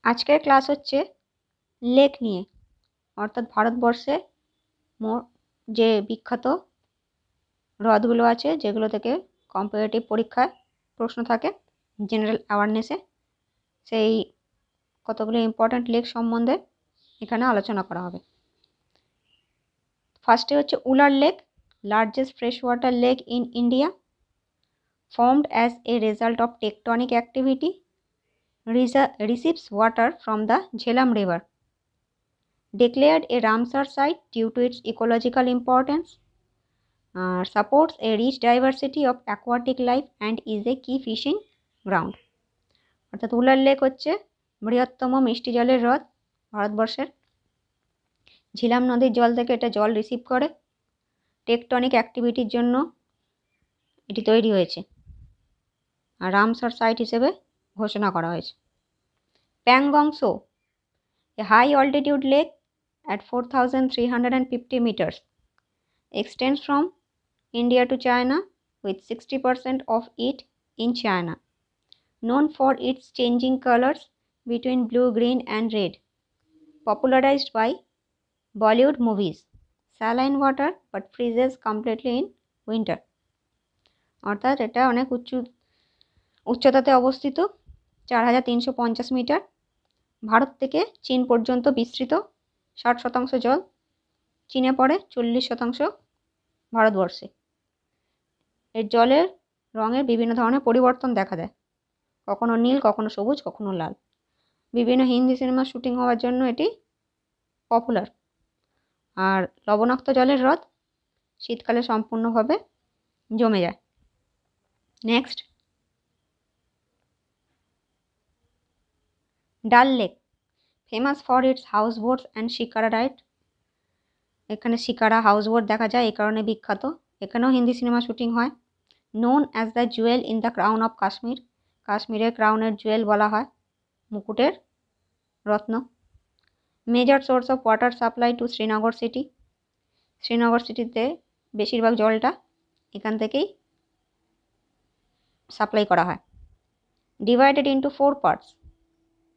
আজকের ক্লাস হচ্ছে লেক নিয়ে, অর্থাৎ ভারতবর্ষে যে বিখ্যাত হ্রদগুলো আছে যেগুলো থেকে কম্পারেটিভ পরীক্ষায় প্রশ্ন থাকে জেনারেল অ্যাওয়ারনেসে, সেই কতগুলো ইম্পর্ট্যান্ট লেক সম্বন্ধে এখানে আলোচনা করা হবে। ফার্স্টে হচ্ছে Wular lake, largest fresh water lake in India, formed as a result of tectonic activity, receives water from the Jhelum River. Declared a Ramsar site due to its ecological importance, supports a rich diversity of aquatic life and is a key fishing ground. অর্থাৎ Wular lake হচ্ছে বৃহত্তম মিষ্টি জলের হ্রদ ভারতবর্ষের। ঝিলাম নদীর জল থেকে এটা জল রিসিভ করে, টেকটনিক অ্যাক্টিভিটির জন্য এটি তৈরি হয়েছে আর রামসার সাইট হিসেবে ঘোষণা করা হয়েছে। Pangong so, a high altitude lake at 4,350 meters, extends from India to China with 60% of it in China. Known for its changing colors between blue, green and red. Popularized by Bollywood movies. Saline water but freezes completely in winter. অর্থাৎ এটা অনেক উচ্চতাতে অবস্থিত, 4,350 metre, Bharat থেকে চীন পর্যন্ত বিস্তৃত, 60% জল চীনে পড়ে, 40% ভারতবর্ষে। এর জলের রঙের বিভিন্ন ধরনের পরিবর্তন দেখা দেয়, কখনো নীল, কখনো সবুজ, কখনো লাল। বিভিন্ন হিন্দি সিনেমা শুটিং হওয়ার জন্য এটি পপুলার। আর লবণাক্ত জলের হ্রদ, শীতকালে সম্পূর্ণভাবে জমে যায়। নেক্সট, ডাল lake, famous for its house boats and shikara ride. এখানে শিকারা হাউস বোট দেখা যায়, এই কারণে বিখ্যাত। এখানেও হিন্দি সিনেমা শুটিং হয়। Known as the jewel in the crown of Kashmir, কাশ্মীরের ক্রাউনের জুয়েল বলা হয়, মুকুটের রত্ন। Major source of water supply to Srinagar city, Srinagar সিটিতে বেশিরভাগ জলটা এখান থেকেই সাপ্লাই করা হয়। Divided into 4 parts,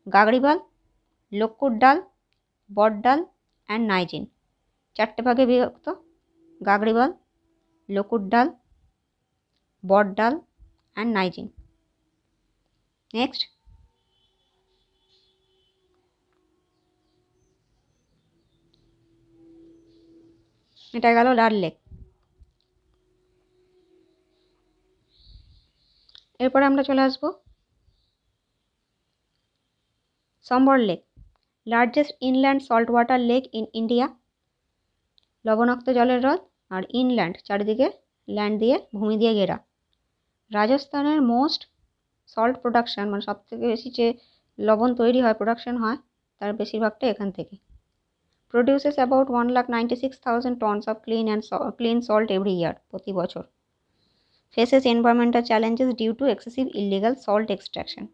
Gagribal, Lokut Dal, Bod Dal and Nigeen. 4টে ভাগে বিভক্ত, গাগড়িবাল, লকুরডাল, বটডাল অ্যান্ড নাইজিন। নেক্সট, এটা গেল ডাল লেক। এরপরে আমরা চলে আসবো Sambhar lake, largest inland salt water lake in India. লবণাক্ত জলের হ্রদ আর ইনল্যান্ড, চারিদিকে ল্যান্ড দিয়ে, ভূমি দিয়ে ঘেরা। রাজস্থানের মোস্ট সল্ট প্রোডাকশান, মানে সবথেকে বেশি যে লবণ তৈরি হয়, প্রোডাকশান হয়, তার বেশিরভাগটা এখান থেকে। Produces about 1,96,000 tons of clean salt every year, প্রতি বছর। Faces environmental challenges due to excessive illegal salt extraction.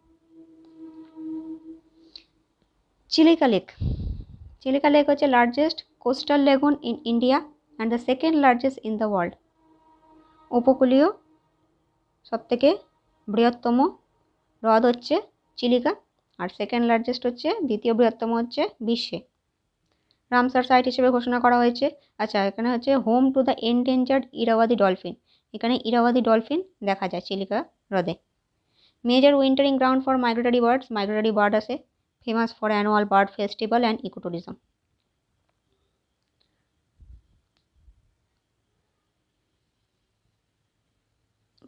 Chilika lake, Chilika lake হচ্ছে largest coastal lagoon in India and the second largest in the world. উপকূলীয় সবথেকে বৃহত্তম হ্রদ হচ্ছে চিলিকা, আর second largest হচ্ছে, দ্বিতীয় বৃহত্তম হচ্ছে বিশ্বে। রামসার সাইট হিসেবে ঘোষণা করা হয়েছে। আচ্ছা, এখানে হচ্ছে home to the endangered Irrawaddy dolphin, এখানে ইরাওয়াদি ডলফিন দেখা যায় চিলিকা হ্রদে। Major wintering ground for migratory birds, migratory bird আছে। Famous for annual bird festival and ecotourism.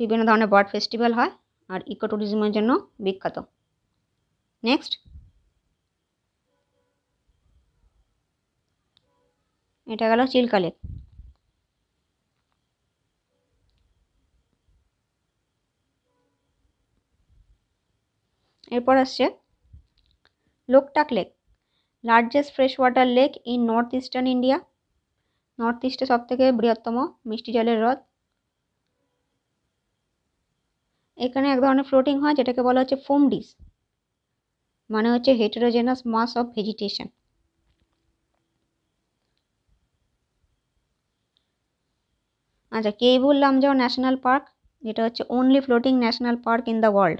বিভিন্ন ধরনের বার্ড ফেস্টিভ্যাল হয় আর ইকোট্যুরিজমের জন্য বিখ্যাত। নেক্সট, এটা গেল চিল্কা লেক। এরপর আসছে Loktak lake, largest fresh water lake in north eastern India. North ইস্টে সবথেকে বৃহত্তম মিষ্টি জলের হ্রদ। এখানে এক ধরনের ফ্লোটিং হয় যেটাকে বলা হচ্ছে ফোম ডিস, মানে হচ্ছে হেটেরোজেনাস মাস অফ ভেজিটেশন। আচ্ছা, কেইবুল লামজাও ন্যাশনাল পার্ক, যেটা হচ্ছে only floating national park in the world,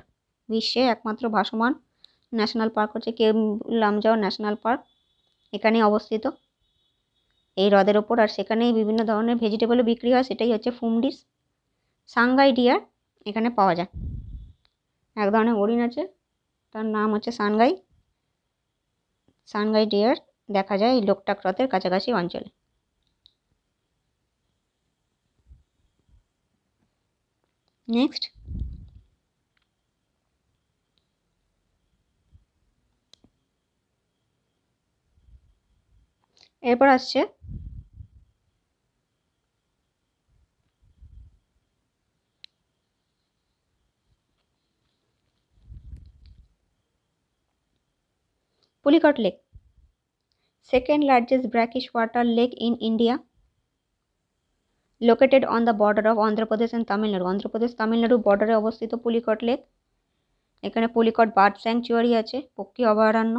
বিশ্বে একমাত্র ভাসমান ন্যাশনাল পার্ক হচ্ছে কেম্বুল লামজাও ন্যাশনাল পার্ক, এখানেই অবস্থিত এই হ্রদের ওপর। আর সেখানেই বিভিন্ন ধরনের ভেজিটেবলও বিক্রি হয়, সেটাই হচ্ছে ফুমডিস। সাংগাই ডিয়ার এখানে পাওয়া যায়, এক ধরনের হরিণ আছে, তার নাম হচ্ছে সানগাই। সানগাই ডিয়ার দেখা যায় এই লোকটাক হ্রদের কাছাকাছি অঞ্চলে। নেক্সট, এরপর আসছে Pulicat lake, second largest brackish water lake in India, located on the border of Andhra Pradesh and Tamil Nadu. Andhra Pradesh Tamil Nadu বর্ডারে অবস্থিত পুলিকট লেক। এখানে পুলিকট বার্ড স্যাংচুয়ারি আছে, পক্ষী অভয়ারণ্য,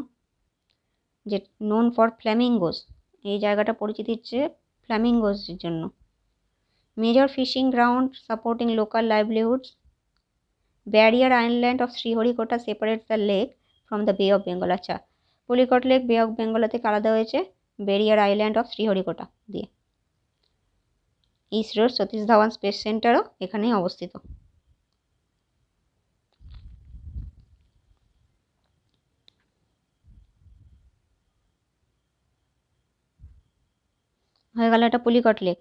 যে নোন ফর ফ্ল্যামিঙ্গোস। এই জায়গাটা পরিচিতি হচ্ছে ফ্ল্যামিঙ্গোসের জন্য। Major fishing ground supporting local livelihoods. Barrier island of Sriharikota separates the lake from the bay of Bengal. আচ্ছা, Pulicat lake bay of Bengal থেকে আলাদা হয়েছে ব্যারিয়ার আইল্যান্ড অফ শ্রীহরিকোটা দিয়ে। ইসরোর সতীশ ধাওয়ান স্পেস সেন্টারও এখানেই অবস্থিত। হয়ে গেল এটা পুলিকট লেক।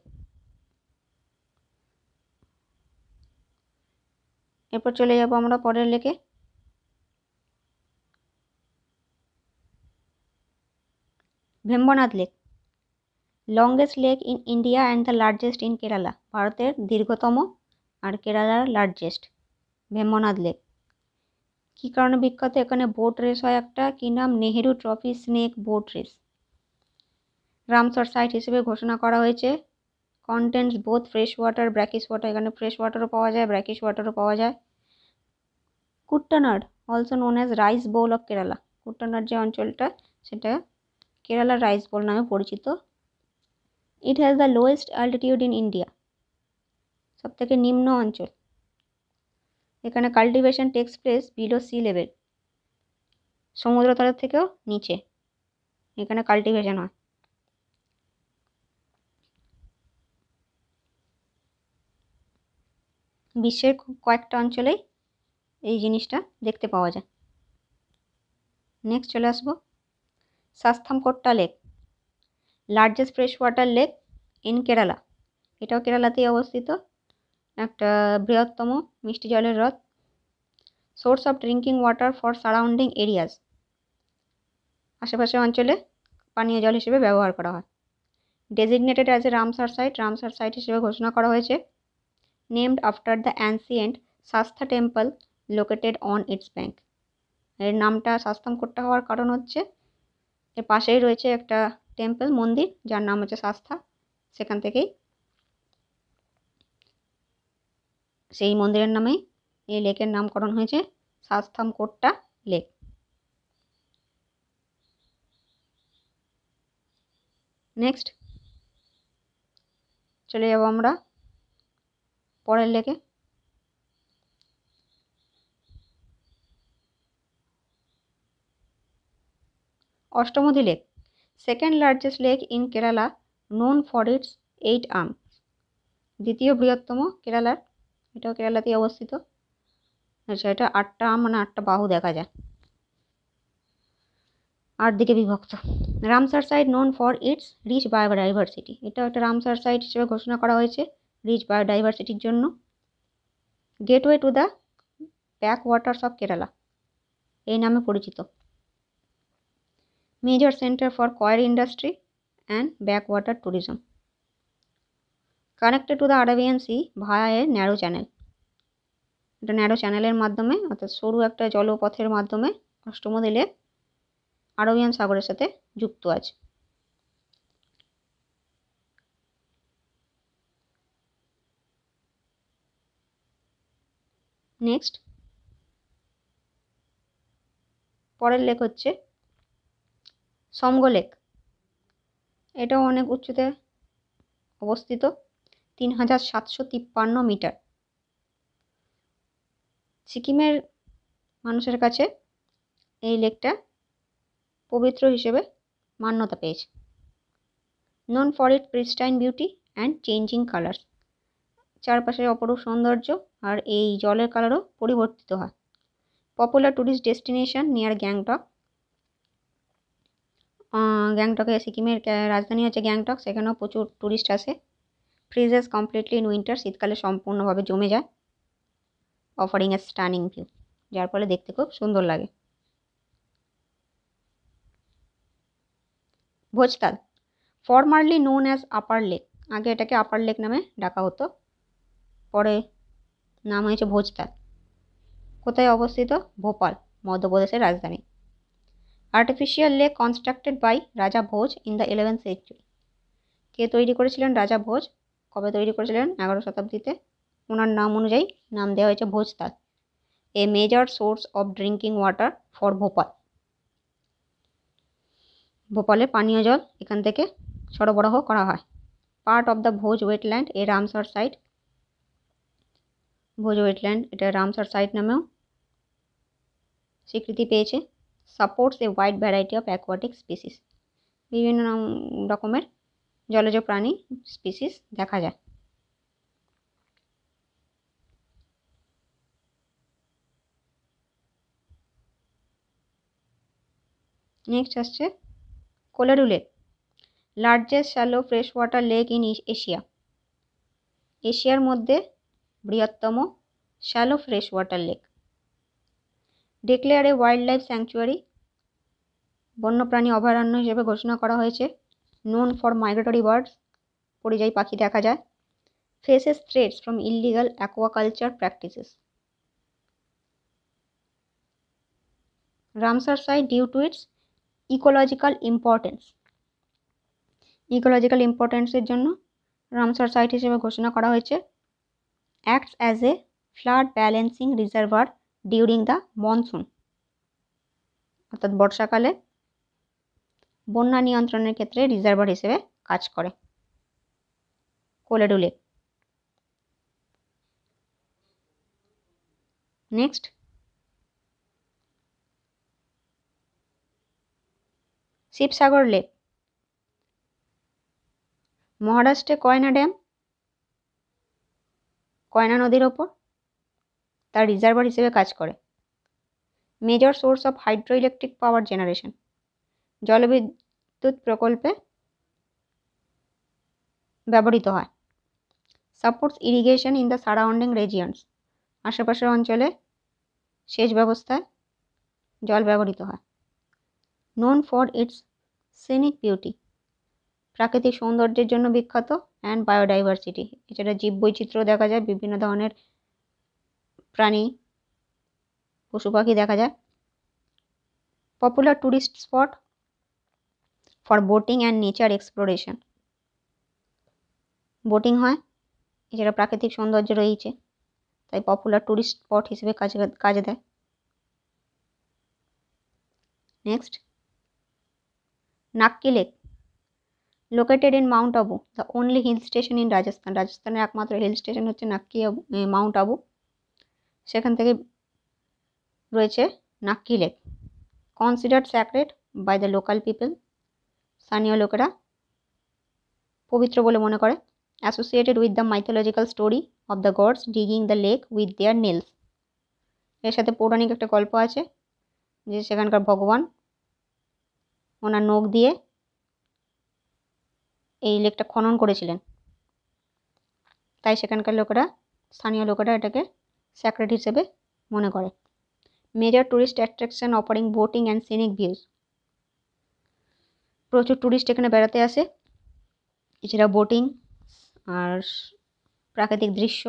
এরপর চলে যাব আমরা পরের লেকে। Vembanad lake, longest lake in India and the largest in Kerala. ভারতের দীর্ঘতম আর কেরালার লার্জেস্ট ভেম্বনাথ লেক। কী কারণে বিখ্যাত? এখানে বোট রেস হয় একটা, কী নাম, Nehru trophy snake boat race. Ramsar site হিসেবে ঘোষণা করা হয়েছে। Contents both fresh water brackish water, এখানে ফ্রেশ ওয়াটারও পাওয়া যায়, ব্র্যাকিশ ওয়াটারও পাওয়া যায়। Kuttanad also known as rice bowl of Kerala. Kuttanad যে অঞ্চলটা সেটা কেরালার রাইস বোল নামে পরিচিত। It has the lowest altitude in India, সবথেকে নিম্ন অঞ্চল। এখানে cultivation takes place below sea level, সমুদ্রতলের থেকেও নিচে এখানে কাল্টিভেশন হয়। বিশ্বের কয়েকটা অঞ্চলেই এই জিনিসটা দেখতে পাওয়া যায়। নেক্সট চলে আসবো Sasthamkotta lake, largest fresh water lake in Kerala. এটাও কেরালাতেই অবস্থিত, একটা বৃহত্তম মিষ্টি জলের হ্রদ। Source of drinking water for surrounding areas, আশেপাশের অঞ্চলে পানীয় জল হিসেবে ব্যবহার করা হয়। Designated as a Ramsar site, Ramsar site হিসেবে ঘোষণা করা হয়েছে। Named after the ancient Shasta temple located on its bank. এর নামটা শাস্তামকোট্টা হওয়ার কারণ হচ্ছে এর পাশেই রয়েছে একটা টেম্পল, মন্দির, যার নাম হচ্ছে শাস্তা। সেখান থেকেই সেই মন্দিরের নামেই এই লেকের নামকরণ হয়েছে শাস্তামকোট্টা লেক। নেক্সট চলে যাব আমরা পরের লেকে। Ashtamudi lake, second largest lake in Kerala, known for its 8 arms. দ্বিতীয় বৃহত্তম কেরালার, এটাও কেরালাতেই অবস্থিত। আচ্ছা, এটা 8টা আর্ম মানে 8টা বাহু দেখা যায়, 8 দিকে বিভক্ত। Ramsar site known for its rich biodiversity, এটাও একটা রামসার সাইট হিসেবে ঘোষণা করা হয়েছে রিচ বায়োডাইভার্সিটির জন্য। Gateway to the back waters of Kerala এই নামে পরিচিত। Major centre for coir industry and back water tourism. Connected to the Arabian sea via a narrow channel, এটা ন্যারো চ্যানেলের মাধ্যমে অর্থাৎ সরু একটা জলপথের মাধ্যমে অষ্টমদী লেক আরবিয়ান সাগরের সাথে যুক্ত আছে। নেক্সট পরের লেক হচ্ছে সমগো লেক। এটাও অনেক উচ্চতে অবস্থিত, 3753 মিটার। সিকিমের মানুষের কাছে এই লেকটা পবিত্র হিসেবে মান্যতা পেয়েছে। Known for it pristine beauty and changing colours, চারপাশের অপরূপ সৌন্দর্য আর এই জলের কালারও পরিবর্তিত হয়। Popular tourist destination near Gangtok, গ্যাংটকে সিকিমের রাজধানী হচ্ছে গ্যাংটক, সেখানেও প্রচুর ট্যুরিস্ট আসে। ফ্রিজেস কমপ্লিটলি ইন উইন্টার, শীতকালে সম্পূর্ণভাবে জমে যায়। অফারিং এ স্টানিং ভিউ, যার ফলে দেখতে খুব সুন্দর লাগে। ভোজতাল, ফরমারলি নোন অ্যাজ আপার লেক, আগে এটাকে আপার লেক নামে ডাকা হতো, পরে নাম হয়েছে ভোজতাল। কোথায় অবস্থিত? ভোপাল, মধ্যপ্রদেশের রাজধানী। আর্টিফিশিয়াল লেক কনস্ট্রাক্টেড বাই রাজা ভোজ ইন দ্য 11th সেঞ্চুরি, কে তৈরি করেছিলেন? রাজা ভোজ। কবে তৈরি করেছিলেন? 11 শতাব্দীতে। ওনার নাম অনুযায়ী নাম দেওয়া হয়েছে Bhojtal. A major source of drinking water for Bhopal, ভোপালে পানীয় জল এখান থেকে সরবরাহ করা হয়। Part of the Bhoj wetland, a Ramsar site, Bhoj wetland এটা রামসার সাইট নামেও স্বীকৃতি পেয়েছে। Supports a wide variety of aquatic species, বিভিন্ন রকমের জলজ প্রাণী স্পিসিস দেখা যায়। নেক্সট আসছে Kolleru lake, largest shallow fresh water lake in Asia, এশিয়ার মধ্যে বৃহত্তম shallow fresh water lake. Declare a wild life sanctuary, বন্যপ্রাণী অভয়ারণ্য হিসেবে ঘোষণা করা হয়েছে। নোন ফর মাইগ্রেটরি বার্ডস, পরিযায়ী পাখি দেখা যায়। Faces threats from illegal aquaculture practices. Ramsar site due to its ecological importance, ecological ইম্পর্টেন্সের জন্য রামসার সাইট হিসেবে ঘোষণা করা হয়েছে। Acts as a flood balancing reservoir during the monsoon, অর্থাৎ বর্ষাকালে বন্যা নিয়ন্ত্রণের ক্ষেত্রে রিজার্ভার হিসেবে কাজ করে Kolleru lake. Next Shivsagar lake, মহারাষ্ট্রে কয়না ড্যাম, কয়না নদীর ওপর, তার রিজার্ভার হিসেবে কাজ করে। Major source of hydro electric power generation, জলবিদ্যুৎ প্রকল্পে ব্যবহৃত হয়। Supports irrigation in the surrounding regions, আশেপাশের অঞ্চলে সেচ ব্যবস্থায় জল ব্যবহৃত হয়। Known for it's scenic beauty, প্রাকৃতিক সৌন্দর্যের জন্য বিখ্যাত। অ্যান্ড বায়োডাইভার্সিটি, এছাড়া জীববৈচিত্র্য দেখা যায়, বিভিন্ন ধরনের প্রাণী পশু পাখি দেখা যায়। Popular tourist spot for boating and nature exploration, boating হয়, এছাড়া প্রাকৃতিক সৌন্দর্য রয়েছে, তাই পপুলার ট্যুরিস্ট স্পট হিসেবে কাজে দেয়। Next Nakki lake, located in mount Abu, the only hill station in Rajasthan, রাজস্থানের একমাত্র হিল স্টেশন হচ্ছে নাক্কি আবু, মাউন্ট আবু, সেখান থেকে রয়েছে Nakki lake. Considered sacred by the local people, স্থানীয় লোকেরা পবিত্র বলে মনে করে। Associated with the mythological story of the gods digging the lake with their nails, এর সাথে পৌরাণিক একটা গল্প আছে যে সেখানকার ভগবান ওনার নখ দিয়ে এই লেকটা খনন করেছিলেন, তাই সেখানকার লোকেরা, স্থানীয় লোকেরা এটাকে স্যাক্রেড হিসেবে মনে করে। Major tourist attraction offering boating and scenic views, প্রচুর ট্যুরিস্ট এখানে বেড়াতে আসে, এছাড়া বোটিং আর প্রাকৃতিক দৃশ্য।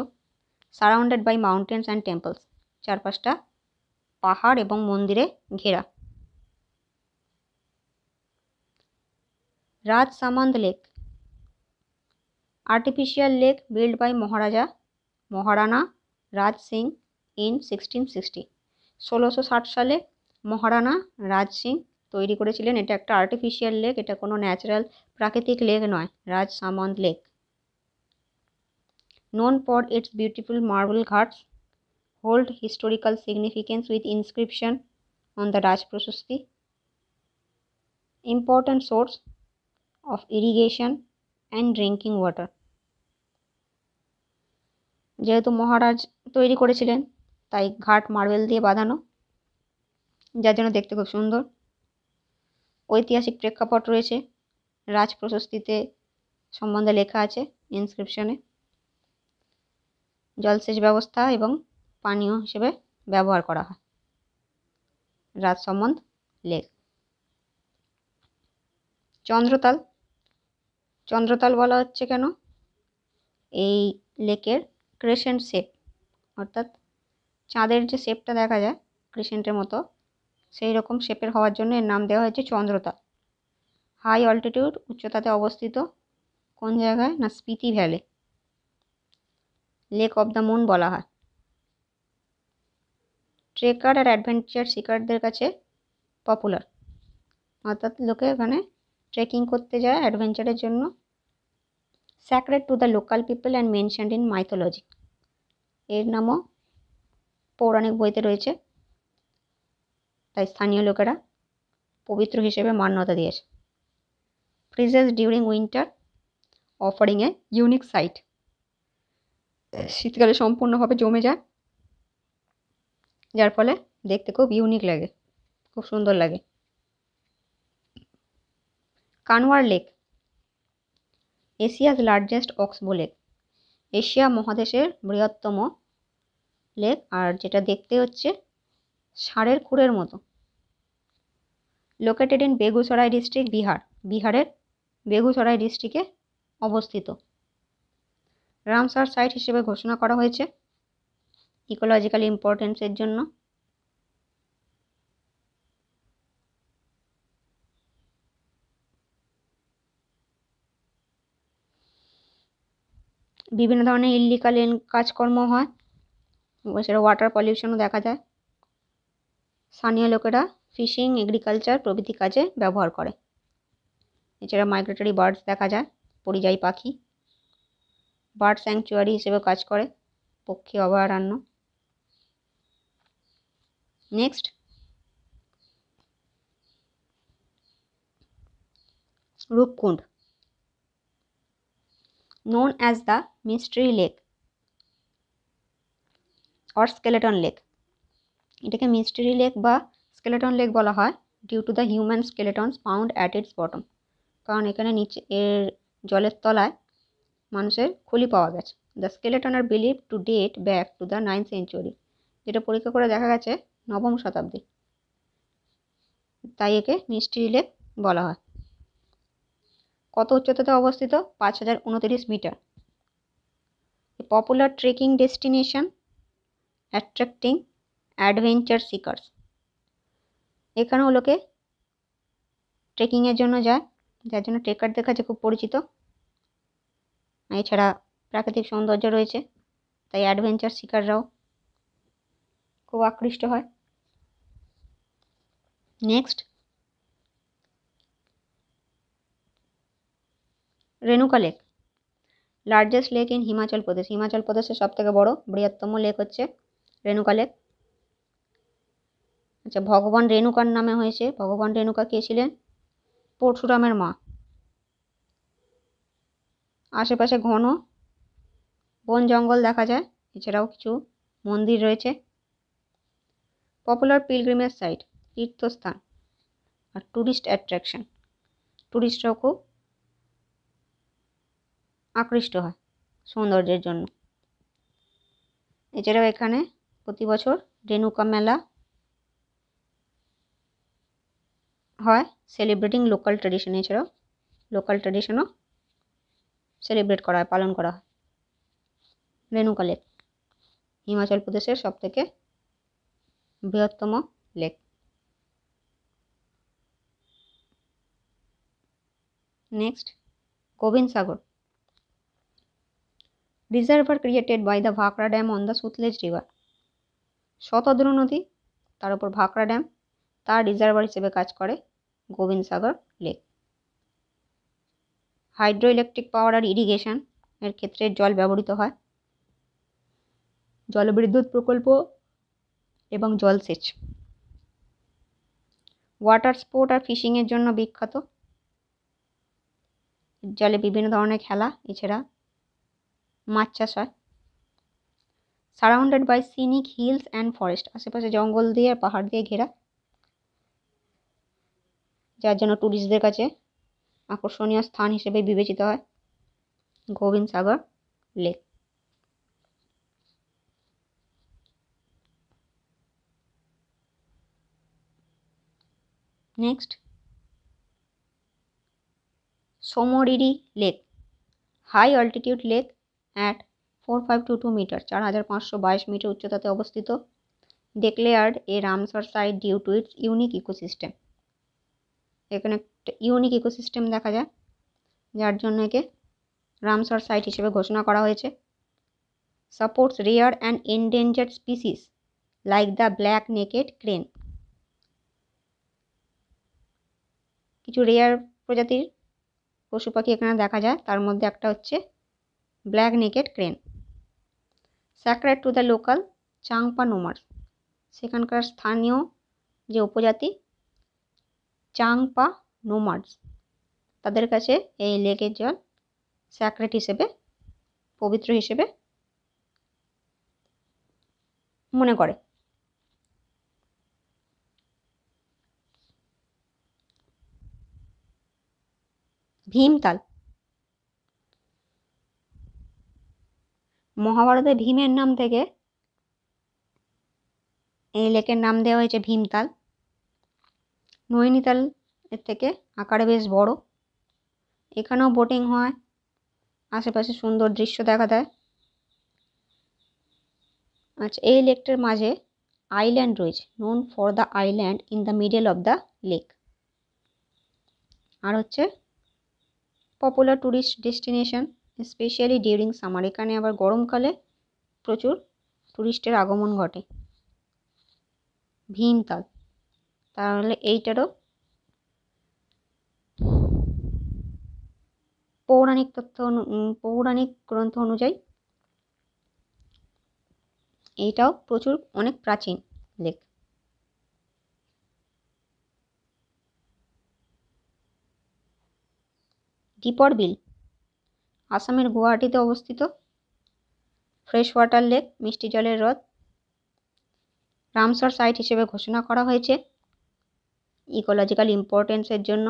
Surrounded by mountains and temples, চারপাশটা পাহাড় এবং মন্দিরে ঘেরা। Rajsamand lake, artificial lake built by Maharana Raj Singh in 1660, 1660 সালে মহারানা রাজ সিং তৈরি করেছিলেন। এটা একটা আর্টিফিশিয়াল লেক, এটা কোনো ন্যাচারাল প্রাকৃতিক লেক নয়, রাজসামন্দ lake. known for its beautiful marble ghats, hold historical significance with inscription on the Rajprasasti. Important source of irrigation and drinking water. যেহেতু মহারাজ তৈরি করেছিলেন তাই ঘাট মার্বেল দিয়ে বাঁধানো, যার জন্য দেখতে খুব সুন্দর। ঐতিহাসিক প্রেক্ষাপট রয়েছে, রাজপ্রশস্তিতে সম্বন্ধে লেখা আছে ইনস্ক্রিপশনে। জলসেচ ব্যবস্থা এবং পানীয় হিসেবে ব্যবহার করা হয়। রাজসম্বন্ধ লেক। চন্দ্রতাল। চন্দ্রতাল বলা হচ্ছে কেন? এই লেকের ক্রেসেন্ট শেপ, অর্থাৎ চাঁদের যে শেপটা দেখা যায় ক্রেসেন্টের মতো, সেই রকম শেপের হওয়ার জন্য এর নাম দেওয়া হয়েছে চন্দ্রতাল। হাই অল্টিটিউড, উচ্চতাতে অবস্থিত। কোন জায়গায়? না Spiti valley. Lake of the moon বলা হয়। ট্রেকার আর অ্যাডভেঞ্চার সিকারদের কাছে পপুলার, অর্থাৎ লোকে ওখানে ট্রেকিং করতে যায় অ্যাডভেঞ্চারের জন্য। Sacred to the local people and mentioned in mythology, এর নামও পৌরাণিক বইতে রয়েছে, তাই স্থানীয় লোকেরা পবিত্র হিসেবে মান্যতা দিয়েছে। Freezes during winter, offering a unique sight. শীতকালে সম্পূর্ণভাবে জমে যায়, যার ফলে দেখতে খুব ইউনিক লাগে, খুব সুন্দর লাগে। Kanwar lake, Asia's largest oxbow lake. Asia মহাদেশের বৃহত্তম লেক, আর যেটা দেখতে হচ্ছে ষাঁড়ের খুরের মতো। Located in Begusarai district, Bihar. বিহারের বেগুসরাই ডিস্ট্রিক্টে অবস্থিত। রামসার সাইট হিসেবে ঘোষণা করা হয়েছে ইকোলজিক্যাল ইম্পর্টেন্সের জন্য। বিভিন্ন ধরনের ইল্লিগাল কাজকর্ম হয়, সেটা ওয়াটার পলিউশনও দেখা যায়। স্থানীয় লোকেরা ফিশিং, এগ্রিকালচার প্রভৃতি কাজে ব্যবহার করে। এছাড়া মাইগ্রেটরি বার্ডস দেখা যায়, পরিযায়ী পাখি। বার্ড স্যাংচুয়ারি হিসেবে কাজ করে, পক্ষী অভয়ারণ্য। Next, Roopkund, known as the mystery lake or skeleton lake. এটাকে মিস্ট্রি লেক বা স্কেলেটন লেক বলা হয় due to the human skeletons found at its bottom, কারণ এখানে নিচে এর জলের তলায় মানুষের খুলি পাওয়া গেছে। The skeleton are believe to date back to the 9th century, যেটা পরীক্ষা করে দেখা গেছে 9ম শতাব্দী, তাই একে মিস্ট্রি লেক বলা হয়। কত উচ্চতাতে অবস্থিত? 5029 metre. Popular trekking destination attracting adventure seekers. এখানেও লোকে ট্রেকিংয়ের জন্য যায়, যার জন্য ট্রেকারদের কাছে খুব পরিচিত। এছাড়া প্রাকৃতিক সৌন্দর্য রয়েছে, তাই অ্যাডভেঞ্চার সিকাররাও খুব আকৃষ্ট হয়। Next, Renuka lake, largest lake in Himachal Pradesh. Himachal প্রদেশের সবথেকে বড় বৃহত্তম লেক হচ্ছে রেণুকা লেক। আচ্ছা, ভগবান রেণুকার নামে হয়েছে। ভগবান রেণুকা কে ছিলেন? পরশুরামের মা। আশেপাশে ঘন বন জঙ্গল দেখা যায়, এছাড়াও কিছু মন্দির রয়েছে। পপুলার পিলগ্রিমেজ সাইট, তীর্থস্থান আর ট্যুরিস্ট অ্যাট্রাকশন। ট্যুরিস্টরাও খুব আকৃষ্ট হয় সৌন্দর্যের জন্য। এছাড়াও এখানে প্রতি বছর রেণুকা মেলা হয়, সেলিব্রেটিং লোকাল ট্র্যাডিশন। এছাড়াও লোকাল ট্র্যাডিশনও সেলিব্রেট করা হয়, পালন করা হয়। রেণুকা লেক হিমাচল প্রদেশের সবথেকে বৃহত্তম লেক। Next, Gobind Sagar, reservoir created by the Bhakra dam on the Sutlej river. Shatadru নদী, তার উপর ভাকরা ড্যাম, তার রিজার্ভার হিসেবে কাজ করে Govinda Sagar lake. Hydro electric পাওয়ার আর ইরিগেশন এর ক্ষেত্রে জল ব্যবহৃত হয়। জলবিদ্যুৎ প্রকল্প এবং জলসেচ। ওয়াটার স্পোর্ট আর ফিশিংয়ের জন্য বিখ্যাত। জলে বিভিন্ন ধরনের খেলা, এছাড়া মাছ চাষ হয়। Surrounded by scenic hills and forest, আশেপাশে জঙ্গল দিয়ে আর পাহাড় দিয়ে ঘেরা, যার জন্য ট্যুরিস্টদের কাছে আকর্ষণীয় স্থান হিসেবে বিবেচিত হয় Gobind Sagar lake. Next, Tso Moriri lake, high altitude lake at 4522 metre, 4522 metre উচ্চতাতে অবস্থিত। Declared a Ramsar site due to its unique ecosystem, এখানে একটা ইউনিক ইকোসিস্টেম দেখা যায়, যার জন্য একে রামসার সাইট হিসেবে ঘোষণা করা হয়েছে। Supports rare and endangered species like the black necked crane, কিছু রেয়ার প্রজাতির পশু পাখি এখানে দেখা যায়, তার মধ্যে একটা হচ্ছে black necked crane. Sacred to the local Changpa nomads, সেখানকার স্থানীয় যে উপজাতি চাংপা নোমার্স, তাদের কাছে এই লেকের জল স্যাক্রেড হিসেবে, পবিত্র হিসেবে মনে করে। ভীমতাল, মহাভারতে ভীমের নাম থেকে এই লেকের নাম দেওয়া হয়েছে ভীমতাল। নৈনিতাল এর থেকে আকারে বেশ বড়, এখানেও বোটিং হয়, আশেপাশে সুন্দর দৃশ্য দেখা দেয়। আচ্ছা, এই লেকটার মাঝে আইল্যান্ড রয়েছে, known for the island in the middle of the lake. আর হচ্ছে popular tourist destination specially during summer, এখানে আবার গরমকালে প্রচুর ট্যুরিস্টের আগমন ঘটে। ভীমতাল, তাহলে এইটারও পৌরাণিক গ্রন্থ অনুযায়ী এইটাও প্রচুর অনেক প্রাচীন লেক। দীপর বিল, আসামের গুয়াহাটিতে অবস্থিত ফ্রেশ ওয়াটার লেক, মিষ্টি জলের হ্রদ, রামসার সাইট হিসেবে ঘোষণা করা হয়েছে ইকোলজিক্যাল ইম্পর্টেন্সের জন্য।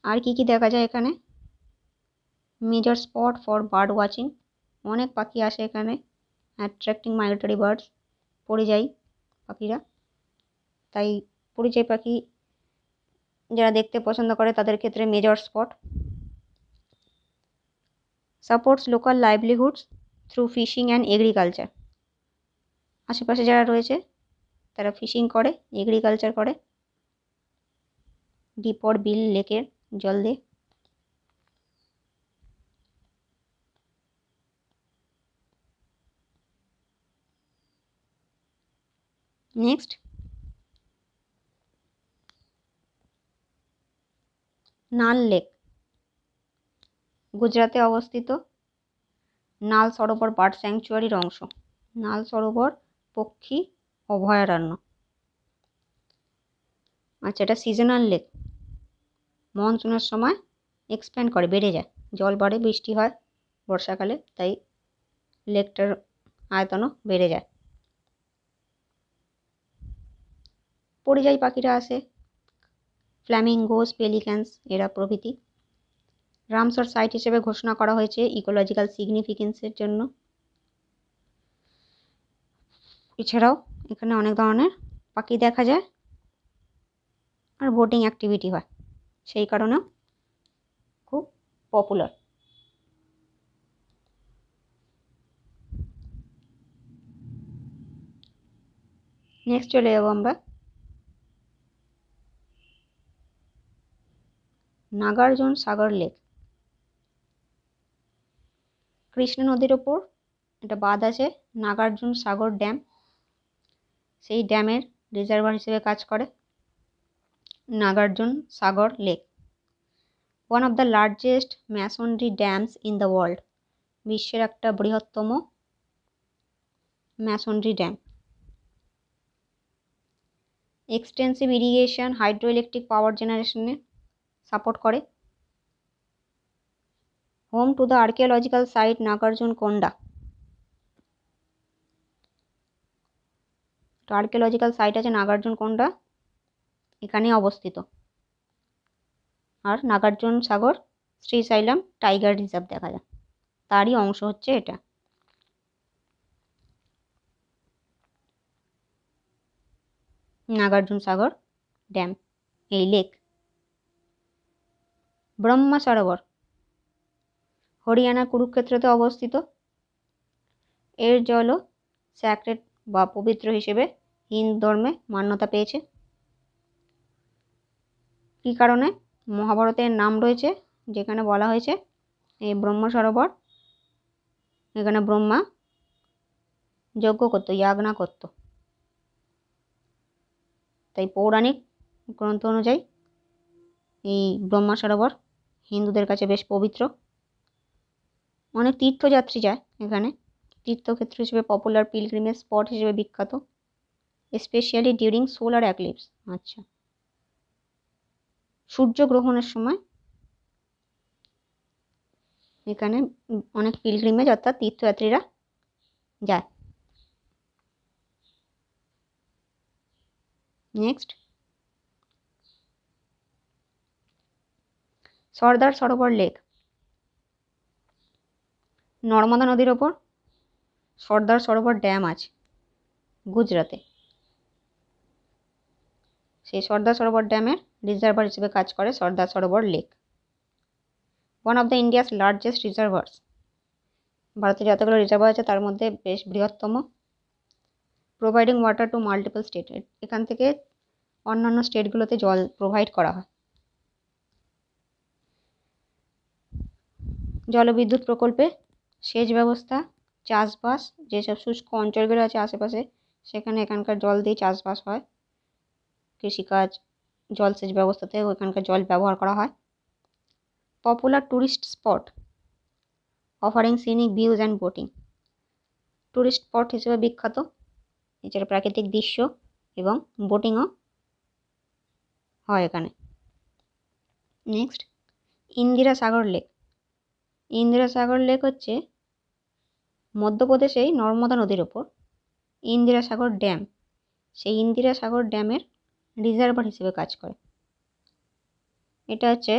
আর কি কি দেখা যায় এখানে? Major spot for bird watching, অনেক পাখি আসে এখানে, অ্যাট্রাক্টিং মাইগ্রেটরি বার্ডস, পরিযায়ী পাখিরা, তাই পরিযায়ী পাখি যারা দেখতে পছন্দ করে তাদের ক্ষেত্রে major spot. Supports local livelihoods through fishing and agriculture, আশেপাশে যারা রয়েছে তারা ফিশিং করে, এগ্রিকালচার করে দীপর বিল লেকের জল দিয়ে। নেক্সট, নাল লেক, গুজরাটে অবস্থিত নাল সরোবর বার্ড স্যাংচুয়ারির অংশ, নাল সরোবর পক্ষী অভয়ারণ্য। আচ্ছা, এটা সিজনাল লেক, মনসুনের সময় এক্সপ্যান্ড করে, বেড়ে যায়, জল বাড়ে, বৃষ্টি হয় বর্ষাকালে, তাই লেকটার আয়তনও বেড়ে যায়। পরিযায়ী পাখিরা আসে, ফ্ল্যামিঙ্গোস, পেলিক্যান্স এরা প্রভৃতি। রামসার সাইট হিসেবে ঘোষণা করা হয়েছে ইকোলজিক্যাল সিগনিফিকেন্সের জন্য। এছাড়াও এখানে অনেক ধরনের পাখি দেখা যায় আর বোটিং অ্যাক্টিভিটি হয়, সেই কারণেও খুব পপুলার। নেক্সট চলে যাবো আমরা নাগার্জুন সাগর লেক। কৃষ্ণা নদীর ওপর একটা বাঁধ আছে, নাগার্জুন সাগর ড্যাম, সেই ড্যামের রিজার্ভার হিসেবে কাজ করে Nagarjuna Sagar lake. One of the largest masonry dams in the world, বিশ্বের একটা বৃহত্তম masonry dam. Extensive irrigation hydro electric power জেনারেশনে সাপোর্ট করে। Home to the archaeological site Nagarjunakonda, তো আর্কিওলজিক্যাল সাইট আছে নাগার্জুনকোন্ডা, এখানে অবস্থিত। আর নাগার্জুন সাগর শ্রীশৈলম টাইগার রিজার্ভ দেখা যায়, তারই অংশ হচ্ছে এটা। নাগার্জুন সাগর ড্যাম, এই লেক। ব্রহ্মা সরোবর হরিয়ানা কুরুক্ষেত্রতে অবস্থিত। এর জলও স্যাক্রেড বা পবিত্র হিসেবে হিন্দু ধর্মে মান্যতা পেয়েছে। কী কারণে? মহাভারতের নাম রয়েছে যেখানে বলা হয়েছে এই ব্রহ্মা সরোবর, এখানে ব্রহ্মা যজ্ঞ করতো, ইয়াগনা করত। তাই পৌরাণিক গ্রন্থ অনুযায়ী এই ব্রহ্মা সরোবর হিন্দুদের কাছে বেশ পবিত্র। অনেক তীর্থযাত্রী যায় এখানে, তীর্থক্ষেত্র হিসেবে পপুলার পিলগ্রিমেজ স্পট হিসেবে বিখ্যাত, স্পেশালি ডিউরিং সোলার অ্যাক্লিপস। আচ্ছা, সূর্যগ্রহণের সময় এখানে অনেক পিলগ্রিমেজ অর্থাৎ তীর্থযাত্রীরা যায়। নেক্সট, সর্দার সরোবর লেক। নর্মদা নদীর ওপর সর্দার সরোবর ড্যাম আছে গুজরাতে। সেই সর্দার সরোবর ড্যামের রিজার্ভার হিসেবে কাজ করে Sardar Sarovar lake. One of the India's largest reservoirs, ভারতে যতগুলো রিজার্ভার আছে তার মধ্যে বেশ বৃহত্তম। Providing water to multiple state, এখান থেকে অন্যান্য স্টেটগুলোতে জল প্রোভাইড করা হয়। জলবিদ্যুৎ প্রকল্পে সেচ ব্যবস্থা, চাষবাস, যেসব শুষ্ক অঞ্চলগুলো আছে আশেপাশে সেখানে এখানকার জল দিয়ে চাষবাস হয়, কৃষিকাজ, জলসেচ ব্যবস্থাতেও এখানকার জল ব্যবহার করা হয়। Popular tourist spot offering scenic views and boating, tourist spot হিসেবে বিখ্যাত। এছাড়া প্রাকৃতিক দৃশ্য এবং বোটিংও হয় এখানে। নেক্সট, ইন্দিরা সাগর লেক। ইন্দিরা সাগর লেক হচ্ছে মধ্যপ্রদেশেই নর্মদা নদীর ওপর ইন্দিরা সাগর ড্যাম, সেই ইন্দিরা সাগর ড্যামের রিজার্ভার হিসেবে কাজ করে। এটা হচ্ছে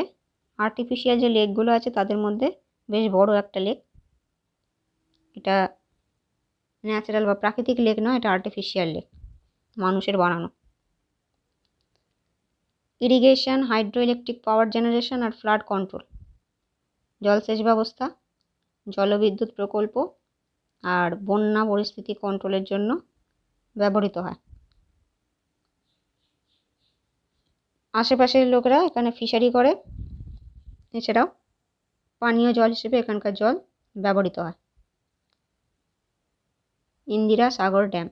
আর্টিফিশিয়াল যে লেকগুলো আছে তাদের মধ্যে বেশ বড় একটা লেক। এটা ন্যাচারাল বা প্রাকৃতিক লেক নয়, এটা আর্টিফিশিয়াল লেক, মানুষের বানানো। Irrigation, hydro electric power generation আর ফ্লাড কন্ট্রোল, জলসেচ ব্যবস্থা, জলবিদ্যুৎ প্রকল্প আর বন্যা পরিস্থিতি কন্ট্রোলের জন্য ব্যবহৃত হয়। আশেপাশের লোকেরা এখানে ফিশারি করে, এছাড়াও পানীয় জল হিসেবে এখানকার জল ব্যবহৃত হয়। ইন্দিরা সাগর ড্যাম।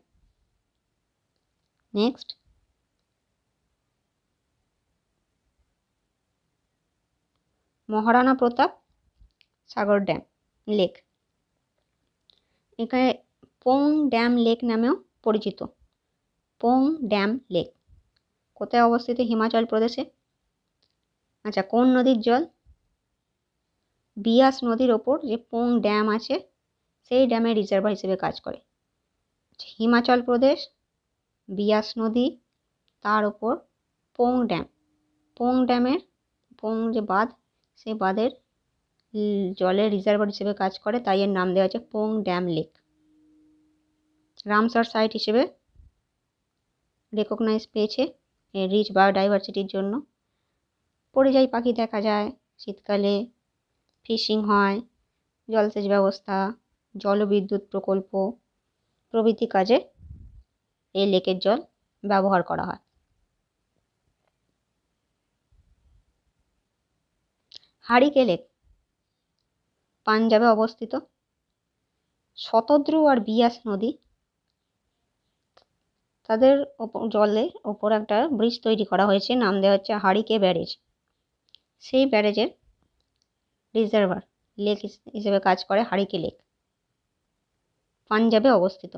নেক্সট, মহারানা প্রতাপ সাগর ড্যাম লেক, এখানে পোং ড্যাম লেক নামেও পরিচিত। পোং ড্যাম লেক কোথায় অবস্থিত? হিমাচল প্রদেশে। আচ্ছা, কোন নদীর জল? বিয়াস নদীর ওপর যে পোং ড্যাম আছে সেই ড্যামের রিজার্ভার হিসেবে কাজ করে। হিমাচল প্রদেশ, বিয়াস নদী, তার ওপর পোং ড্যাম। পোং ড্যামের পোং যে বাঁধ, সেই বাঁধের জলের রিজার্ভার হিসেবে কাজ করে, তাই এর নাম দেওয়া আছে Pong dam lake. Ramsar site হিসেবে রেকগনাইজ পেয়েছে এর রিচ বায়োডাইভার্সিটির জন্য। পরিযায়ী পাখি দেখা যায় শীতকালে, ফিশিং হয়, জলসেচ ব্যবস্থা, জলবিদ্যুৎ প্রকল্প প্রভৃতি কাজে এই লেকের জল ব্যবহার করা হয়। হারিকে লেক পাঞ্জাবে অবস্থিত। শতদ্রু আর বিয়াস নদী তাদের জলের ওপর একটা ব্রিজ তৈরি করা হয়েছে, নাম দেওয়া হচ্ছে হারিকে ব্যারেজ। সেই ব্যারেজের রিজার্ভার লেক হিসেবে কাজ করে হারিকে লেক, পাঞ্জাবে অবস্থিত।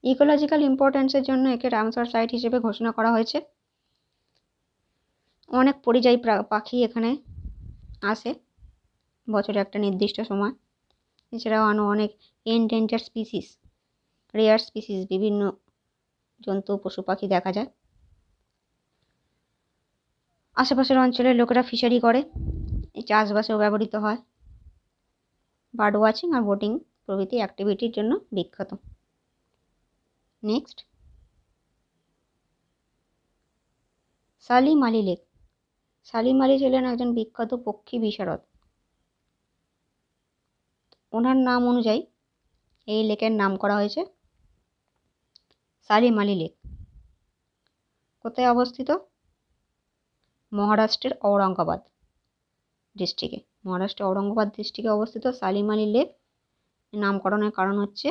ইকোলজিক্যাল ইম্পর্টেন্সের জন্য একে রামসার সাইট হিসেবে ঘোষণা করা হয়েছে। অনেক পরিযায়ী পাখি এখানে আসে বছরে একটা নির্দিষ্ট সময়। এছাড়াও অনেক এন্ডেঞ্জার স্পিসিস, রেয়ার স্পিসিস, বিভিন্ন জন্তু পশু পাখি দেখা যায়। আশেপাশের অঞ্চলের লোকেরা ফিশারি করে, এই চাষবাসেও ব্যবহৃত হয়। বার্ড ওয়াচিং আর বোটিং প্রভৃতি অ্যাক্টিভিটির জন্য বিখ্যাত। Next, Salim Ali lake. সালিম আলী ছিলেন একজন বিখ্যাত পক্ষী বিশারদ। ওনার নাম অনুযায়ী এই লেকের নাম করা হয়েছে সালিম আলী লেক। কোথায় অবস্থিত? মহারাষ্ট্রের ঔরঙ্গাবাদ ডিস্ট্রিক্টে। মহারাষ্ট্রের ঔরঙ্গাবাদ ডিস্ট্রিক্টে অবস্থিত সালিম আলী লেক নামকরণের কারণ হচ্ছে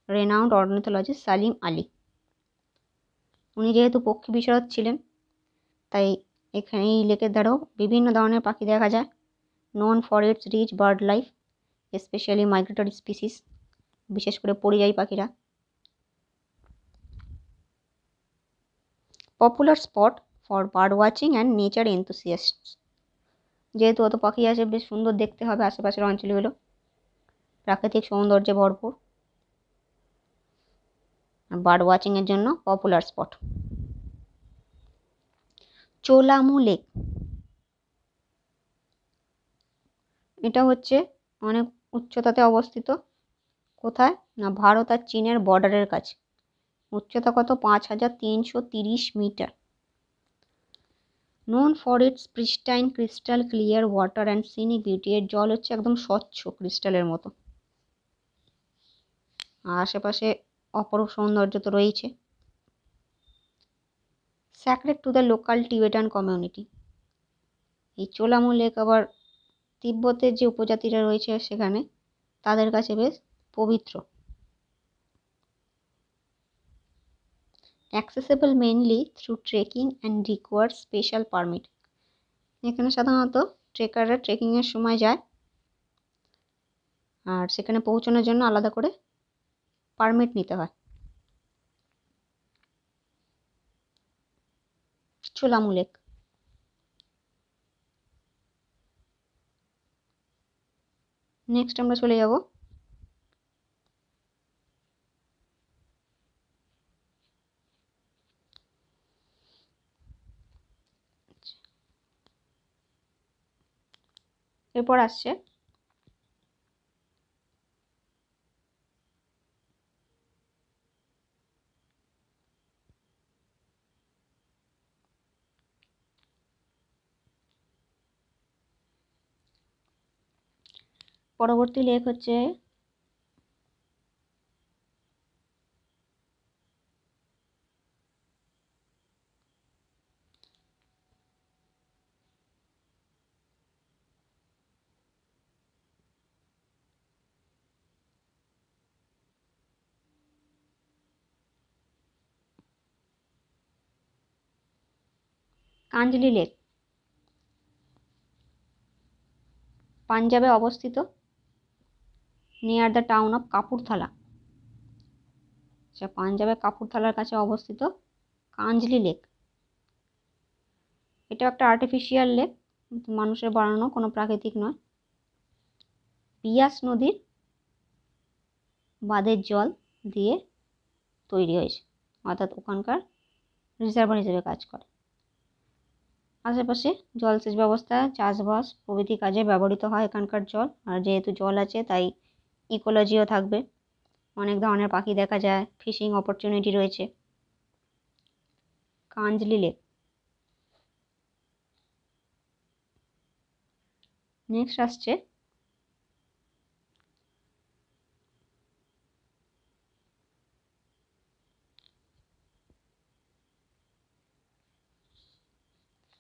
রেনাউন্ড অর্নিথোলজিস্ট সালিম আলী। উনি যেহেতু পক্ষী বিশারদ ছিলেন, তাই এখানে এই লেকের দ্বারাও বিভিন্ন ধরনের পাখি দেখা যায়। Known for its rich bird life, specially migratory species, বিশেষ করে পরিযায়ী পাখিরা। Popular spot for bird watching and nature enthusiasts. যেহেতু অত পাখি আছে, বেশ সুন্দর দেখতে হবে আশেপাশের অঞ্চলগুলো, প্রাকৃতিক সৌন্দর্যে ভরপুর। বার্ড ওয়াচিংয়ের জন্য পপুলার স্পট। চোলামু লেক, এটা হচ্ছে অনেক উচ্চতাতে অবস্থিত। কোথায় না ভারত আর চীনের বর্ডারের কাছে। উচ্চতা কত? 5330 metre. Known for its pristine crystal clear water and scenic beauty. এর জল হচ্ছে একদম স্বচ্ছ ক্রিস্টালের মতো। আশেপাশে অপরূপ সৌন্দর্য তো রয়েছে। Sacred to the local Tibetan community. এই চোলামু লেক আবার তিব্বতের যে উপজাতিরা রয়েছে সেখানে, তাদের কাছে বেশ পবিত্র। Accessible mainly through trekking and required special permit. এখানে সাধারণত ট্রেকাররা ট্রেকিংয়ের সময় যায়, আর সেখানে পৌঁছানোর জন্য আলাদা করে পারমিট নিতে হয়। চোলামু লেক। নেক্সট আমরা চলে যাব এরপর আসছে পরবর্তী লেক হচ্ছে কাঞ্জলি লেক। পাঞ্জাবে অবস্থিত, near the town of Kapurthala. পাঞ্জাবের কাপুরথালার কাছে অবস্থিত কাঞ্জলি লেক। এটা একটা আর্টিফিশিয়াল লেক, মানুষের বানানো, কোনো প্রাকৃতিক নয়। বিয়াস নদীর বাঁধের জল দিয়ে তৈরি হয়েছে, অর্থাৎ ওখানকার রিজার্ভার হিসেবে কাজ করে। আশেপাশে জলসেচ ব্যবস্থা, চাষবাস প্রভৃতি কাজে ব্যবহৃত হয় এখানকার জল। আর যেহেতু জল আছে তাই ইকোলজিও থাকবে, অনেক ধরনের পাখি দেখা যায়, ফিশিং অপরচুনিটি রয়েছে। কাঞ্জলি লেক। নেক্সট আসছে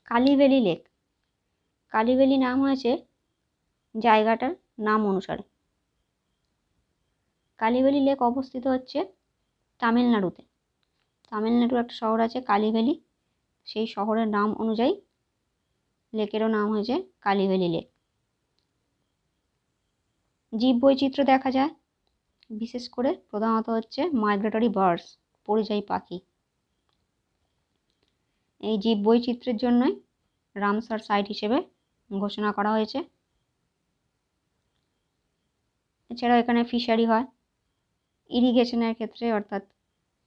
কালীভ্যালি লেক। কালীভ্যালি নাম হয়েছে জায়গাটার নাম অনুসারে। কালীভ্যালি লেক অবস্থিত হচ্ছে তামিলনাড়ুতে। তামিলনাড়ুর একটা শহর আছে কালীভ্যালি, সেই শহরের নাম অনুযায়ী লেকেরও নাম হয়েছে কালীভ্যালি লেক। জীববৈচিত্র্য দেখা যায় বিশেষ করে প্রধানত হচ্ছে মাইগ্রেটরি বার্ডস, পরিযায়ী পাখি। এই জীববৈচিত্র্যের জন্যই রামসার সাইট হিসেবে ঘোষণা করা হয়েছে। এছাড়াও এখানে ফিশারি হয়, ইরিগেশনের ক্ষেত্রে অর্থাৎ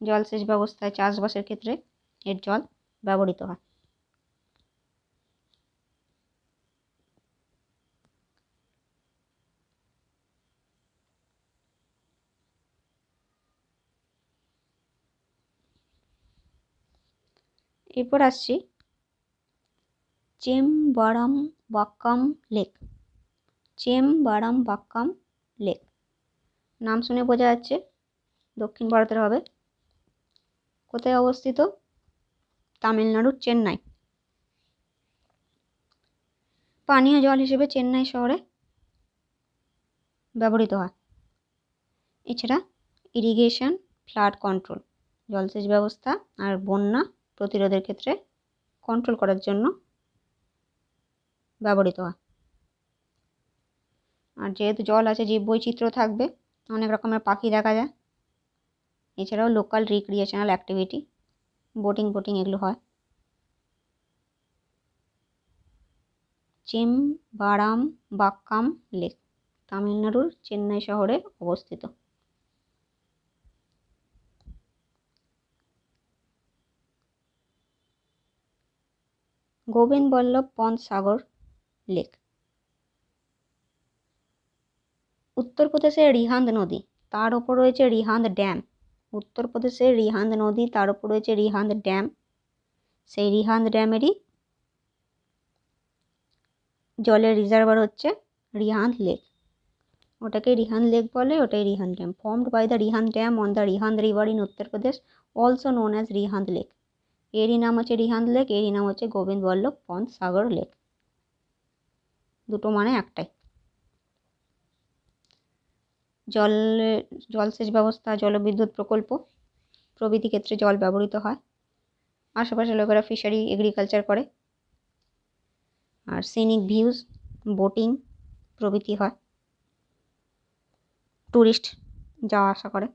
জলসেচ ব্যবস্থায় চাষবাসের ক্ষেত্রে এর জল ব্যবহৃত হয়। এরপর আসছি চেমবারামবাক্কাম লেক। চেমবারামবাক্কাম লেক নাম শুনে বোঝা যাচ্ছে দক্ষিণ ভারতের হবে। কোথায় অবস্থিত? তামিলনাড়ুর চেন্নাই। পানীয় জল হিসেবে চেন্নাই শহরে ব্যবহৃত হয়। এছাড়া ইরিগেশন, ফ্লাড কন্ট্রোল, জলসেচ ব্যবস্থা আর বন্যা প্রতিরোধের ক্ষেত্রে কন্ট্রোল করার জন্য ব্যবহৃত হয়। আর যেহেতু জল আছে, জীববৈচিত্র্য থাকবে, অনেক রকমের পাখি দেখা যায়। এছাড়াও লোকাল রিক্রিয়েশনাল অ্যাক্টিভিটি, বোটিং এগুলো হয়। চেমবারামবাক্কাম লেক তামিলনাড়ুর চেন্নাই শহরে অবস্থিত। গোবিন্দ বল্লভ পন্ত সাগর লেক উত্তরপ্রদেশের রিহান্দ নদী, তার ওপর রয়েছে রিহান্দ ড্যাম। উত্তরপ্রদেশের রিহান্দ নদী, তার ওপর রয়েছে রিহান্দ ড্যাম। সেই রিহান্দ ড্যামেরই জলের রিজার্ভার হচ্ছে রিহান্দ লেক। ওটাকে রিহান্দ লেক বলে, ওটাই Rihand dam. Formed by the Rihand dam on the Rihand river in Uttar Pradesh, also known as Rihand lake. এরই নাম হচ্ছে রিহান্দ লেক, এরই নাম হচ্ছে গোবিন্দ বল্লভ পন্ত সাগর লেক। দুটো মানে একটাই। জলসেচ ব্যবস্থা, জলবিদ্যুৎ প্রকল্প প্রভৃতি ক্ষেত্রে জল ব্যবহৃত হয়। আশেপাশের লোকেরা ফিশারি, এগ্রিকালচার করে। আর সিনিক ভিউজ, বোটিং প্রভৃতি হয়। ট্যুরিস্ট যাওয়া আসা করে।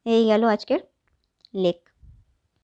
এই গেল আজকের লেক।